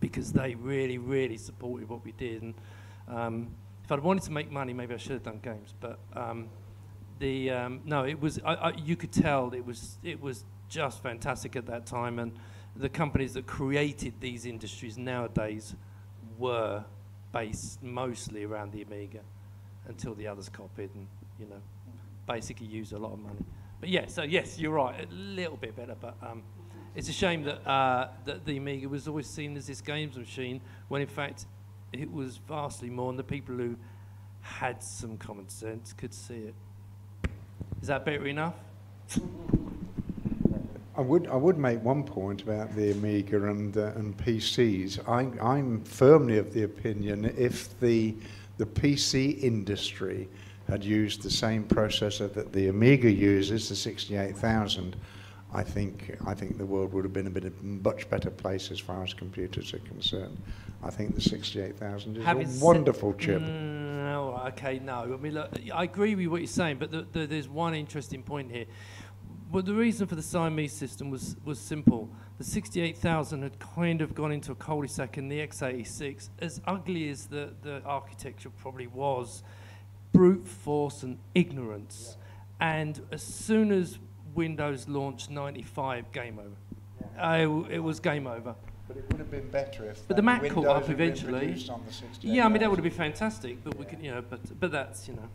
because they really, really supported what we did. And if I'd wanted to make money, maybe I should have done games. But no, it was, you could tell it was just fantastic at that time. And the companies that created these industries nowadays were based mostly around the Amiga, until the others copied and, you know, basically used a lot of money. But yeah, so yes, you're right, a little bit better, but it's a shame that that the Amiga was always seen as this games machine, when in fact it was vastly more, and the people who had some common sense could see it. Is that better enough? I would make one point about the Amiga and PCs. I'm firmly of the opinion, if the PC industry had used the same processor that the Amiga uses, the 68000, I think the world would have been a much better place as far as computers are concerned. I think the 68000 is a wonderful chip. No, okay, no. I mean, look, I agree with what you're saying, but there's one interesting point here. Well, the reason for the Siamese system was simple. The 68000 had kind of gone into a cul-de-sac, and the x86, as ugly as the architecture probably was, brute force and ignorance. Yeah. And as soon as Windows launched 95, game over. Yeah. It was game over. But it would have been better if But the Mac caught Windows up had been eventually. produced on the 68. Yeah, I mean that would have been fantastic, but we could, you know, but that's, you know.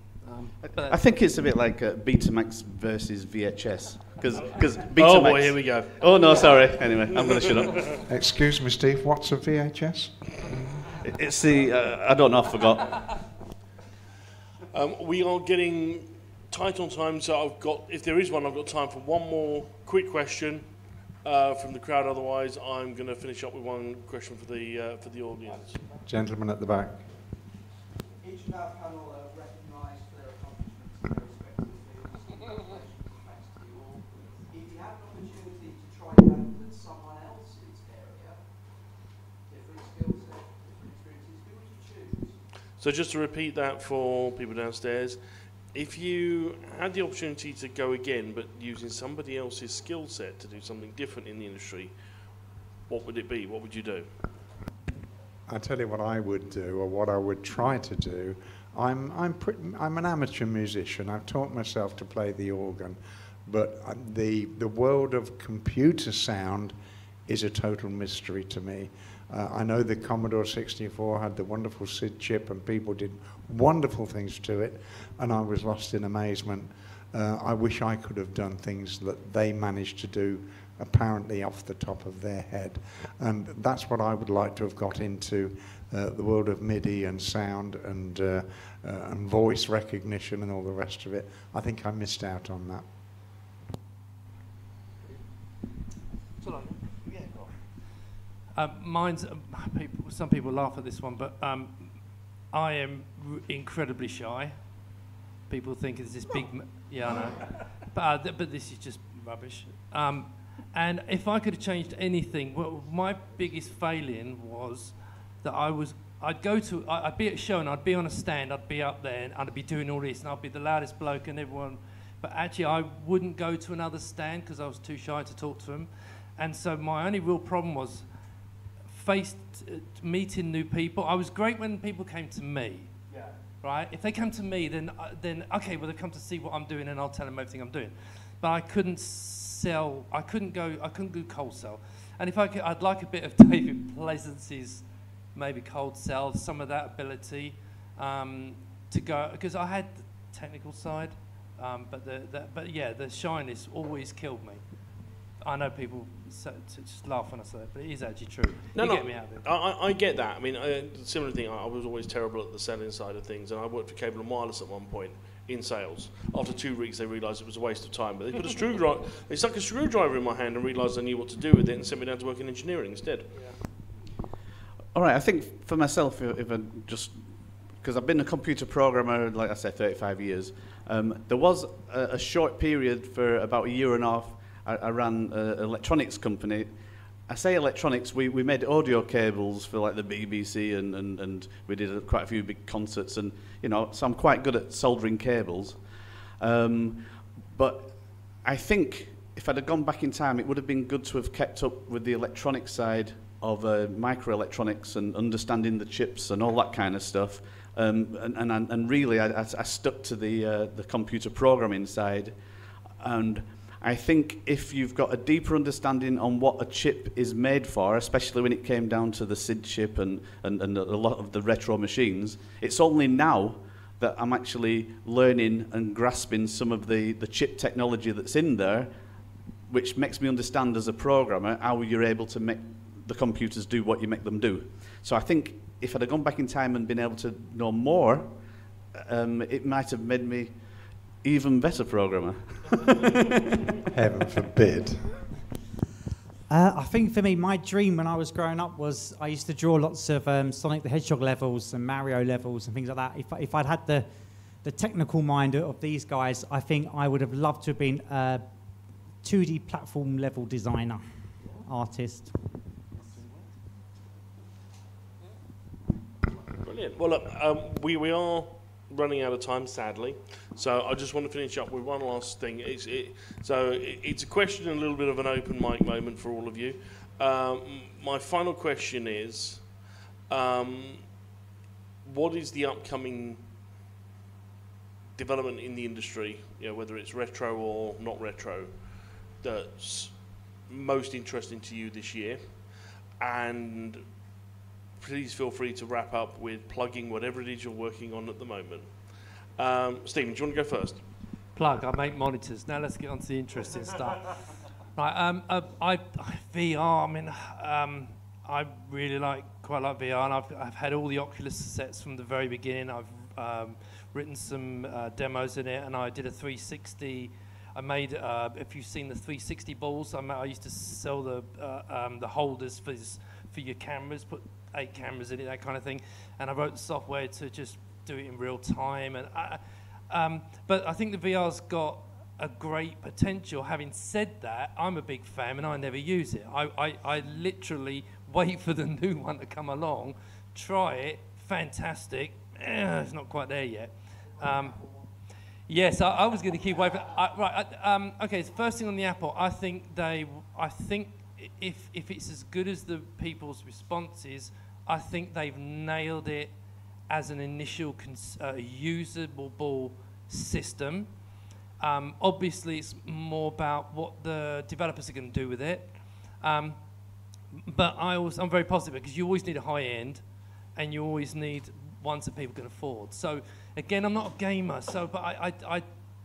I think it's a bit like Betamax versus VHS, because Betamax. Oh boy, here we go. Oh no, sorry. Anyway, I'm going to shut up. Excuse me, Steve. What's a VHS? It's the I don't know. I forgot. We are getting tight on time, so I've got, if there is one, I've got time for one more quick question from the crowd. Otherwise, I'm going to finish up with one question for the audience. Gentleman at the back. Each of our panel recognised their accomplishments in their respective fields. Congratulations, thanks to you all. If you have an opportunity to try it out with someone else's area, different skill set, different experiences, who would you choose? So just to repeat that for people downstairs, if you had the opportunity to go again, but using somebody else's skill set to do something different in the industry, what would it be? What would you do? I tell you what I would do, or what I would try to do. I'm an amateur musician. I've taught myself to play the organ, but the world of computer sound is a total mystery to me. I know the Commodore 64 had the wonderful SID chip, and people did wonderful things to it, and I was lost in amazement. I wish I could have done things that they managed to do apparently off the top of their head. And that's what I would like to have got into, the world of MIDI and sound and voice recognition and all the rest of it. I think I missed out on that. Mine's, some people laugh at this one, but I am incredibly shy. People think it's this big, yeah, I know. But this is just rubbish. And if I could have changed anything, well, my biggest failing was that I'd be at a show and I'd be on a stand, I'd be up there and I'd be doing all this and I'd be the loudest bloke and everyone, but actually I wouldn't go to another stand because I was too shy to talk to them. And so my only real problem was meeting new people. I was great when people came to me. Yeah. Right? If they come to me, then okay, well, they come to see what I'm doing and I'll tell them everything I'm doing. But I couldn't sell, I couldn't do cold sell. And if I could, I'd like a bit of David Pleasance's maybe cold sell, some of that ability to go, because I had the technical side, but yeah, the shyness always killed me. I know people just laugh when I say it, but it is actually true. Get me out of it. I get that. I mean, similar thing, I was always terrible at the selling side of things, and I worked for Cable and Wireless at one point in sales. After 2 weeks, they realised it was a waste of time, but they put a screwdriver, they stuck a screwdriver in my hand and realised I knew what to do with it and sent me down to work in engineering instead. Yeah. All right, I think for myself, if I just, because I've been a computer programmer, like I said, 35 years, there was a short period for about a year and a half. I ran an electronics company. I say electronics, we made audio cables for like the BBC and we did quite a few big concerts, and you know, so I'm quite good at soldering cables. But I think if I'd have gone back in time, it would have been good to have kept up with the electronic side of microelectronics and understanding the chips and all that kind of stuff. And really, I stuck to the computer programming side. And I think if you've got a deeper understanding on what a chip is made for, especially when it came down to the SID chip and a lot of the retro machines, it's only now that I'm actually learning and grasping some of the chip technology that's in there, which makes me understand as a programmer how you're able to make the computers do what you make them do. So I think if I'd have gone back in time and been able to know more, it might have made me even better programmer. Heaven forbid. I think for me, my dream when I was growing up was I used to draw lots of Sonic the Hedgehog levels and Mario levels and things like that. If I'd had the technical mind of these guys, I think I would have loved to have been a 2D platform level designer, artist. Brilliant. Well, look, we are running out of time, sadly. So I just want to finish up with one last thing. It's a question and a little bit of an open mic moment for all of you. My final question is, what is the upcoming development in the industry, you know, whether it's retro or not retro, that's most interesting to you this year? and please feel free to wrap up with plugging whatever it is you're working on at the moment. Stephen, do you want to go first? Plug, I make monitors. Now let's get on to the interesting stuff. Right, VR, I mean, I really quite like VR, and I've had all the Oculus sets from the very beginning. I've written some demos in it, and I did a 360. I made, if you've seen the 360 balls, I used to sell the holders for your cameras, put 8 cameras in it, that kind of thing. And I wrote the software to just do it in real time. And but I think the VR's got a great potential. Having said that, I'm a big fan and I never use it. I literally wait for the new one to come along, try it, fantastic. It's not quite there yet. Yes, I was going to keep waiting. Okay, so first thing on the Apple, I think if it's as good as the people's responses, I think they've nailed it as an initial usable system. Obviously, it's more about what the developers are going to do with it. But I'm very positive because you always need a high end, and you always need ones that people can afford. So again, I'm not a gamer, but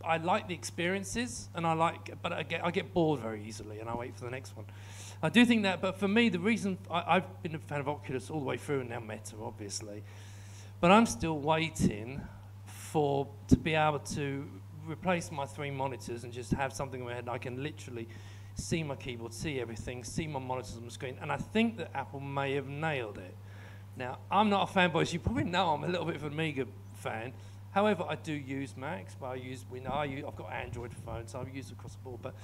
I like the experiences, and but I get bored very easily, and I wait for the next one. I do think that, but for me, the reason I've been a fan of Oculus all the way through, and now Meta, obviously, but I'm still waiting to be able to replace my 3 monitors and just have something in my head, and I can literally see my keyboard, see everything, see my monitors on the screen, and I think that Apple may have nailed it. Now, I'm not a fanboy, as you probably know, I'm a little bit of an Amiga fan. However, I do use Macs, but I use Windows. I've got Android phones, so I've used across the board. But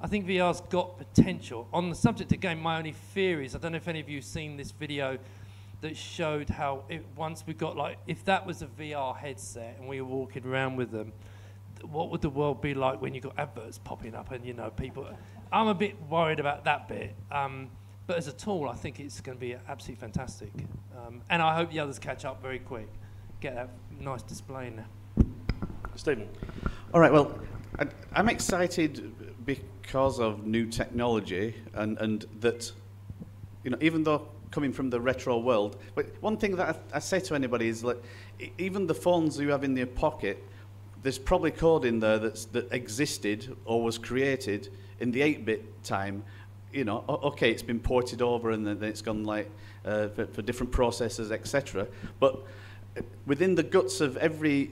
I think VR's got potential. On the subject of game, my only fear is, I don't know if any of you have seen this video that showed how once we got if that was a VR headset and we were walking around with them, what would the world be like when you got adverts popping up and people? I'm a bit worried about that bit. But as a tool, I think it's going to be absolutely fantastic. And I hope the others catch up very quick. Get that nice display in there. Stephen. All right, well, I'm excited because of new technology and that, even though coming from the retro world, but one thing that I say to anybody is even the phones you have in your pocket, there's probably code in there that existed or was created in the 8-bit time. Okay, it's been ported over and then it's gone for different processors, etc. But within the guts of every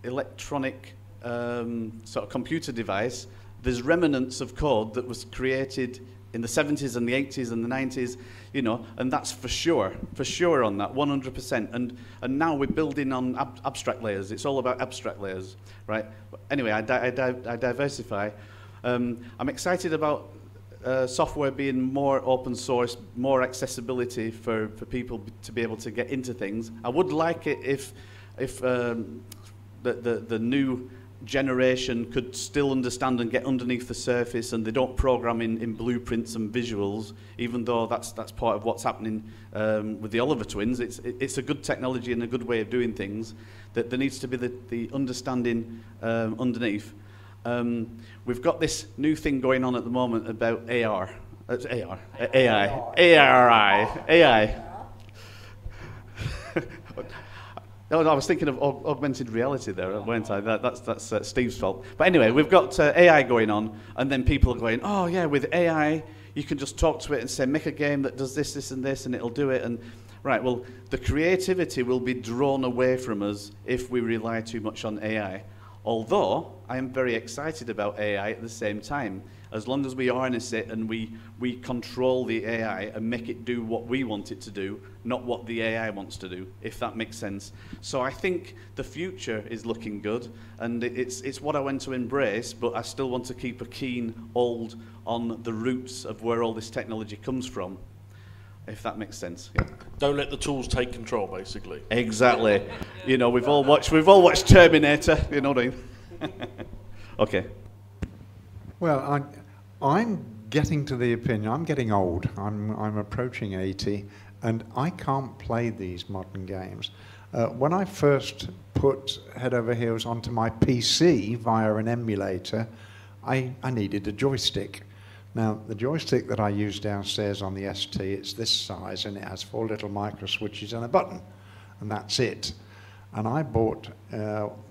electronic sort of computer device, there's remnants of code that was created in the 70s and the 80s and the 90s, and that's for sure on that, 100%. And now we're building on abstract layers. It's all about abstract layers, right? But anyway, I diversify. I'm excited about software being more open source, more accessibility for people to be able to get into things. I would like it if the new generation could still understand and get underneath the surface, and they don't program in blueprints and visuals, even though that's part of what's happening with the Oliver twins. It's a good technology and a good way of doing things. That there needs to be the understanding underneath. We've got this new thing going on at the moment about AI. No, I was thinking of augmented reality there, weren't I? That's Steve's fault. But anyway, we've got AI going on, and then people are going, oh yeah, with AI, you can just talk to it and say, make a game that does this, this, and this, and it'll do it. And right, well, the creativity will be drawn away from us if we rely too much on AI. Although, I am very excited about AI at the same time. As long as we harness it and we control the AI and make it do what we want it to do, not what the AI wants to do, if that makes sense. So I think the future is looking good, and it's what I want to embrace, but I still want to keep a keen hold on the roots of where all this technology comes from, if that makes sense. Yeah. Don't let the tools take control, basically. Exactly. We've all watched Terminator. You know what I mean? Okay. Well, I'm getting to the opinion. I'm getting old. I'm approaching 80, and I can't play these modern games. When I first put Head Over Heels onto my PC via an emulator, I needed a joystick. Now, the joystick that I use downstairs on the ST, it's this size, and it has 4 little micro switches and a button, and that's it. And I bought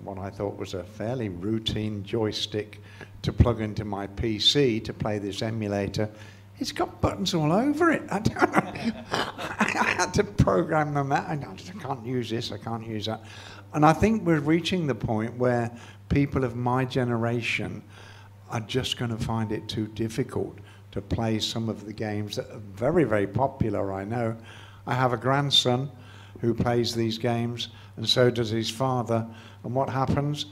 what I thought was a fairly routine joystick to plug into my PC to play this emulator. It's got buttons all over it. I don't know. I had to program them out. I can't use this, I can't use that. And I think we're reaching the point where people of my generation are just going to find it too difficult to play some of the games that are very, very popular, I know. I have a grandson who plays these games, and so does his father. And what happens?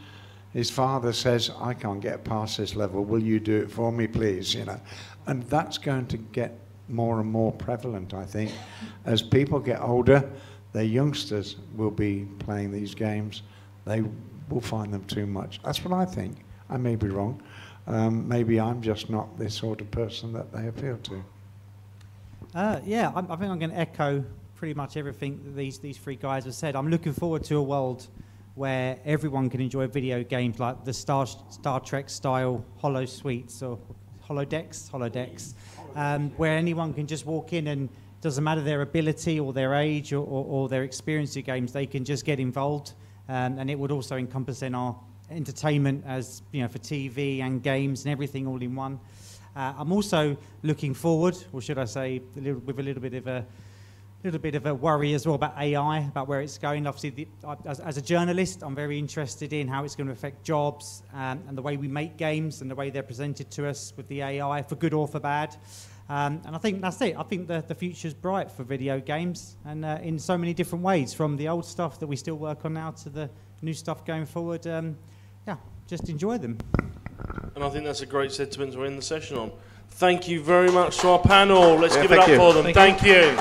His father says, I can't get past this level, will you do it for me, please? You know, and that's going to get more and more prevalent, I think. As people get older, their youngsters will be playing these games. They will find them too much. That's what I think. I may be wrong. Maybe I'm just not the sort of person that they appeal to. Yeah, I think I'm going to echo pretty much everything that these three guys have said. I'm looking forward to a world where everyone can enjoy video games like the Star Trek style holo suites or holodecks, where anyone can just walk in and doesn't matter their ability or their age or their experience of games, they can just get involved. And it would also encompass in our entertainment, as you know, for TV and games and everything all in one. I'm also looking forward, or should I say, with a little bit of a worry as well about AI, about where it's going. Obviously, as a journalist, I'm very interested in how it's going to affect jobs and the way we make games and the way they're presented to us with the AI, for good or for bad. And I think that's it. I think the future's bright for video games, and in so many different ways, from the old stuff that we still work on now to the new stuff going forward. Yeah, just enjoy them. And I think that's a great sentiment to end the session on. Thank you very much to our panel. Let's give it up for them. Thank you.